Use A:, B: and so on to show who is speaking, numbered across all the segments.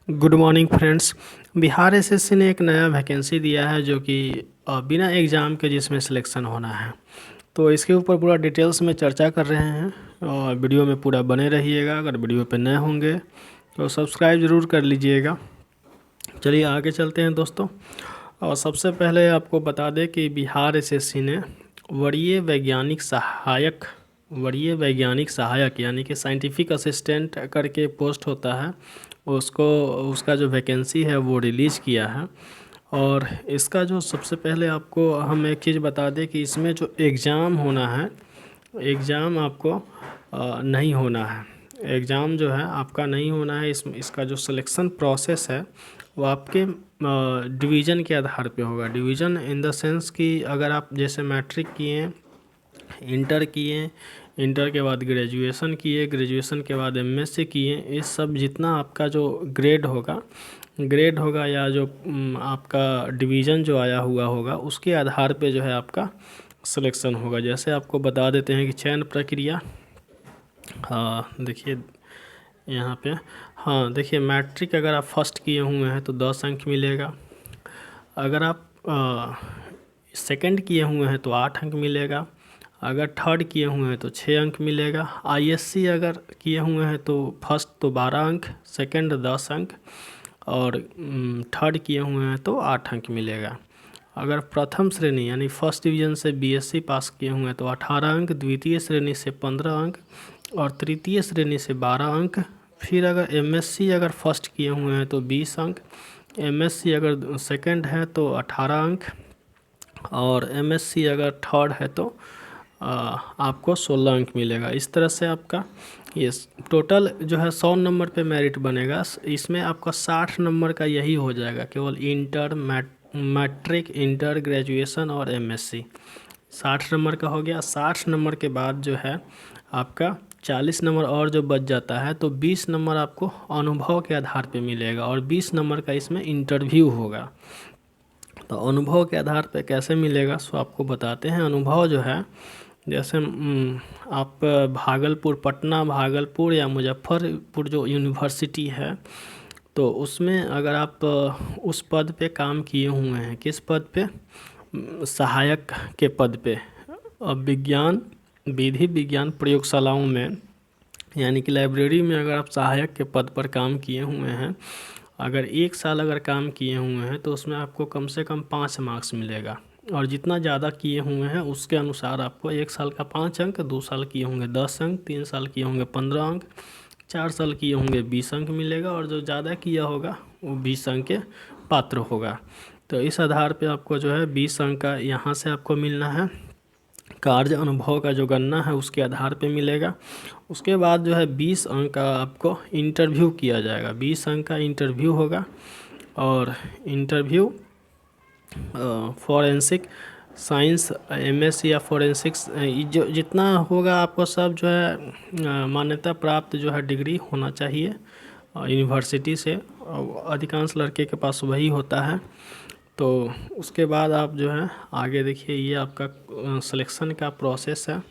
A: Good morning friends. Bihar SSC ने एक नया वैकेंसी दिया है जो कि बिना एग्ज़ाम के जिसमें सिलेक्शन होना है। तो इसके ऊपर पूरा डिटेल्स में चर्चा कर रहे हैं और वीडियो में पूरा बने रहिएगा। अगर वीडियो पे नए होंगे तो सब्सक्राइब ज़रूर कर लीजिएगा। चलिए आगे चलते हैं दोस्तों। और सबसे पहले आपको बता दें कि बिहार एसएससी ने वरीय वैज्ञानिक सहायक यानी कि साइंटिफिक असिस्टेंट करके पोस्ट होता है, उसको उसका जो वैकेंसी है वो रिलीज़ किया है। और इसका जो सबसे पहले आपको हम एक चीज़ बता दें कि इसमें जो एग्ज़ाम होना है, एग्ज़ाम आपको नहीं होना है। एग्ज़ाम जो है आपका नहीं होना है। इसका जो सिलेक्शन प्रोसेस है वो आपके डिवीज़न के आधार पे होगा। डिवीज़न इन द सेंस कि अगर आप जैसे मैट्रिक किए, इंटर किए, इंटर के बाद ग्रेजुएशन किए, ग्रेजुएशन के बाद एमएससी किए, इस सब जितना आपका जो ग्रेड होगा या जो आपका डिवीज़न जो आया हुआ होगा उसके आधार पे जो है आपका सिलेक्शन होगा। जैसे आपको बता देते हैं कि चयन प्रक्रिया, हाँ देखिए यहाँ पे, हाँ देखिए मैट्रिक अगर आप फर्स्ट किए हुए हैं तो 10 अंक मिलेगा। अगर आप सेकंड किए हुए हैं तो 8 अंक मिलेगा। अगर थर्ड किए हुए हैं तो 6 अंक मिलेगा। आईएससी अगर किए हुए हैं तो फर्स्ट तो 12 अंक, सेकंड 10 अंक और थर्ड किए हुए हैं तो 8 अंक मिलेगा। अगर प्रथम श्रेणी यानी फर्स्ट डिवीज़न से बीएससी पास किए हुए हैं तो 18 अंक, द्वितीय श्रेणी से 15 अंक और तृतीय श्रेणी से 12 अंक। फिर अगर एमएससी अगर फर्स्ट किए हुए हैं तो 20 अंक, एमएससी अगर सेकंड है तो 18 अंक और एमएससी अगर थर्ड है तो आपको 16 अंक मिलेगा। इस तरह से आपका ये टोटल जो है 100 नंबर पे मेरिट बनेगा। इसमें आपका 60 नंबर का यही हो जाएगा, केवल इंटर, मैट्रिक, इंटर, ग्रेजुएशन और एमएससी 60 नंबर का हो गया। 60 नंबर के बाद जो है आपका 40 नंबर और जो बच जाता है तो 20 नंबर आपको अनुभव के आधार पे मिलेगा और 20 नंबर का इसमें इंटरव्यू होगा। तो अनुभव के आधार पे कैसे मिलेगा सो आपको बताते हैं। अनुभव जो है जैसे आप भागलपुर, पटना, भागलपुर या मुजफ्फरपुर जो यूनिवर्सिटी है तो उसमें अगर आप उस पद पे काम किए हुए हैं, किस पद पे, सहायक के पद पे, विधि विज्ञान प्रयोगशालाओं में यानी कि लाइब्रेरी में अगर आप सहायक के पद पर काम किए हुए हैं, अगर 1 साल अगर काम किए हुए हैं तो उसमें आपको कम से कम 5 मार्क्स मिलेगा। और जितना ज़्यादा किए हुए हैं उसके अनुसार आपको 1 साल का 5 अंक, 2 साल किए होंगे 10 अंक, 3 साल किए होंगे 15 अंक, 4 साल किए होंगे 20 अंक मिलेगा और जो ज़्यादा किया होगा वो 20 अंक के पात्र होगा। तो इस आधार पे आपको जो है 20 अंक का यहाँ से आपको मिलना है। कार्य अनुभव का जो गणना है उसके आधार पे मिलेगा। उसके बाद जो है 20 अंक का आपको इंटरव्यू किया जाएगा। 20 अंक का इंटरव्यू होगा और इंटरव्यू फॉरेंसिक साइंस, एमएससी या फॉरेंसिक्स जो जितना होगा आपको सब जो है मान्यता प्राप्त जो है डिग्री होना चाहिए यूनिवर्सिटी से। अधिकांश लड़के के पास वही होता है। तो उसके बाद आप जो है आगे देखिए, ये आपका सिलेक्शन का प्रोसेस है।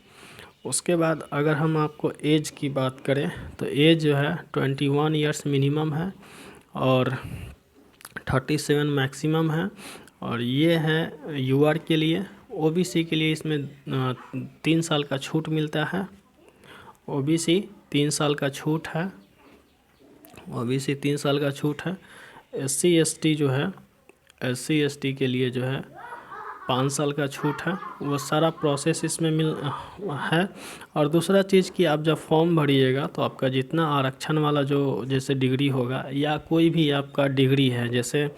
A: उसके बाद अगर हम आपको एज की बात करें तो एज जो है 21 ईयर्स मिनिमम है और 37 मैक्सिमम है। और ये है यूआर के लिए। ओबीसी के लिए इसमें 3 साल का छूट मिलता है। ओबीसी 3 साल का छूट है, ओबीसी 3 साल का छूट है। एससी एसटी जो है, एससी एसटी के लिए जो है 5 साल का छूट है। वो सारा प्रोसेस इसमें है। और दूसरा चीज़ कि आप जब फॉर्म भरिएगा तो आपका जितना आरक्षण वाला जो जैसे डिग्री होगा या कोई भी आपका डिग्री है, जैसे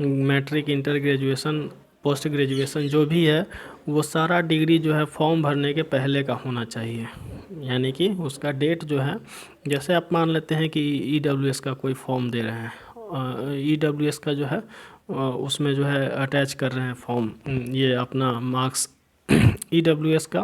A: matric, inter, graduation, post graduation जो भी है, वो सारा डिग्री जो है फॉर्म भरने के पहले का होना चाहिए। यानी कि उसका डेट जो है, जैसे आप मान लेते हैं कि ईडब्ल्यूएस का कोई फॉर्म दे रहे हैं, ईडब्ल्यूएस का जो है उसमें जो है अटैच कर रहे हैं फॉर्म, ये अपना मार्क्स ईडब्ल्यूएस का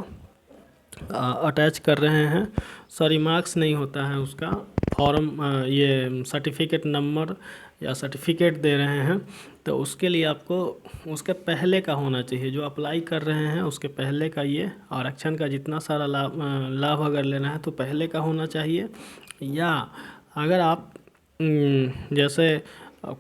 A: अटैच कर रहे हैं। सॉरी, मार्क्स नहीं होता है उसका, फॉर्म, ये सर्टिफिकेट नंबर या सर्टिफिकेट दे रहे हैं। तो उसके लिए आपको उसके पहले का होना चाहिए, जो अप्लाई कर रहे हैं उसके पहले का, ये आरक्षण का जितना सारा लाभ अगर लेना है तो पहले का होना चाहिए। या अगर आप जैसे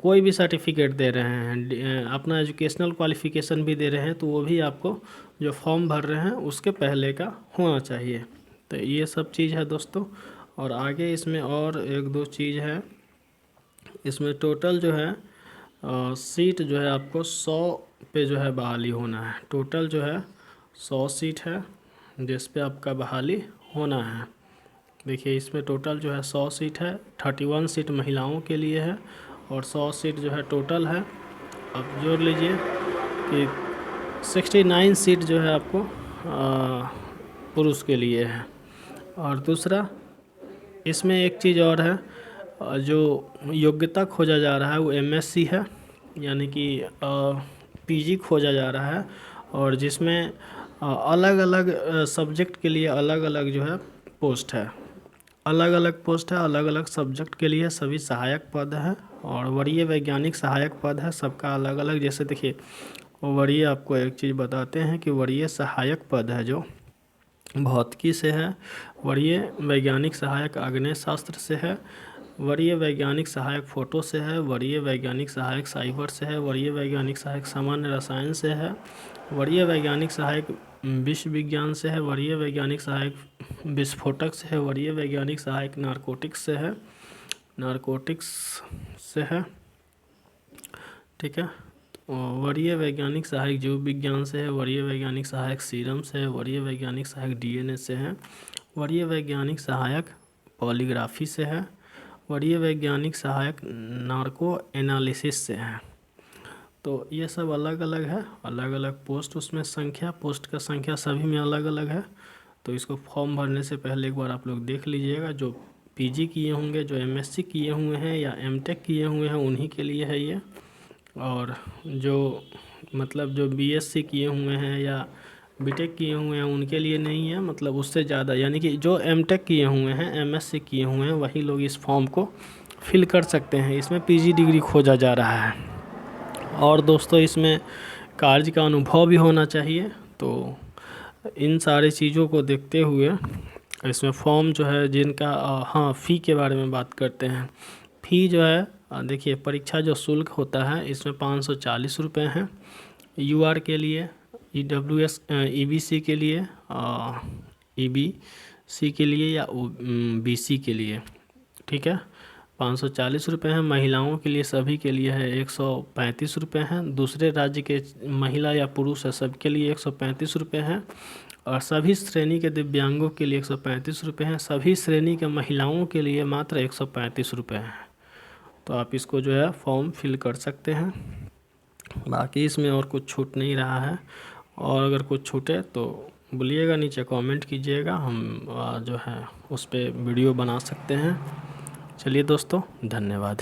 A: कोई भी सर्टिफिकेट दे रहे हैं, अपना एजुकेशनल क्वालिफ़िकेशन भी दे रहे हैं, तो वो भी आपको जो फॉर्म भर रहे हैं उसके पहले का होना चाहिए। तो ये सब चीज़ है दोस्तों। और आगे इसमें और एक दो चीज़ है। इसमें टोटल जो है सीट जो है आपको 100 पे जो है बहाली होना है। टोटल जो है 100 सीट है जिस पे आपका बहाली होना है। देखिए इसमें टोटल जो है 100 सीट है, 31 सीट महिलाओं के लिए है और 100 सीट जो है टोटल है। आप जोड़ लीजिए कि 69 सीट जो है आपको पुरुष के लिए है। और दूसरा इसमें एक चीज़ और है, जो योग्यता खोजा जा रहा है वो एमएससी है, यानी कि पीजी खोजा जा रहा है। और जिसमें अलग अलग सब्जेक्ट के लिए अलग अलग जो है पोस्ट है, अलग अलग पोस्ट है, अलग अलग सब्जेक्ट के लिए सभी सहायक पद है। और वरीय वैज्ञानिक सहायक पद है, सबका अलग अलग। जैसे देखिए वरीय, आपको एक चीज़ बताते हैं कि वरीय सहायक पद है जो भौतिकी से है, वरीय वैज्ञानिक सहायक आग्नेय शास्त्र से है, वरीय वैज्ञानिक सहायक फोटो से है, वरीय वैज्ञानिक सहायक साइबर से है, वरीय वैज्ञानिक सहायक सामान्य रसायन से है, वरीय वैज्ञानिक सहायक विश्व विज्ञान से है, वरीय वैज्ञानिक सहायक विस्फोटक से है, वरीय वैज्ञानिक सहायक नारकोटिक्स से है, नारकोटिक्स से है, ठीक है। वरीय वैज्ञानिक सहायक जीव विज्ञान से है, वरीय वैज्ञानिक सहायक सीरम से है, वरीय वैज्ञानिक सहायक डीएनए से है, वरीय वैज्ञानिक सहायक पॉलीग्राफी से है, वरीय वैज्ञानिक सहायक नार्को एनालिसिस से है। तो ये सब अलग अलग है, अलग अलग पोस्ट, उसमें संख्या, पोस्ट का संख्या सभी में अलग अलग है। तो इसको फॉर्म भरने से पहले एक बार आप लोग देख लीजिएगा। जो पीजी किए होंगे, जो एमएससी किए हुए हैं या एमटेक किए हुए हैं, उन्हीं के लिए है ये। और जो मतलब जो बीएससी किए हुए हैं या बीटेक किए हुए हैं उनके लिए नहीं है, मतलब उससे ज़्यादा, यानी कि जो एमटेक किए हुए हैं, एमएससी किए हुए हैं, वही लोग इस फॉर्म को फिल कर सकते हैं। इसमें पीजी डिग्री खोजा जा रहा है। और दोस्तों इसमें कार्य का अनुभव भी होना चाहिए। तो इन सारी चीज़ों को देखते हुए इसमें फॉर्म जो है जिनका हाँ, फ़ी के बारे में बात करते हैं। फ़ी जो है देखिए, परीक्षा जो शुल्क होता है इसमें 540 रुपये हैं यूआर के लिए, ईडब्ल्यूएस ईबीसी के लिए, ईबीसी के लिए या बीसी के लिए, ठीक है। 540 रुपये हैं। महिलाओं के लिए सभी के लिए है 135 रुपये हैं। दूसरे राज्य के महिला या पुरुष है सबके लिए 135 रुपये हैं। और सभी श्रेणी के दिव्यांगों के लिए 135 रुपये हैं। सभी श्रेणी के महिलाओं के लिए मात्र 135 रुपये हैं। तो आप इसको जो है फॉर्म फिल कर सकते हैं। बाकी इसमें और कुछ छूट नहीं रहा है। और अगर कुछ छूटे तो बोलिएगा, नीचे कमेंट कीजिएगा, हम जो है उस पर वीडियो बना सकते हैं। चलिए दोस्तों, धन्यवाद।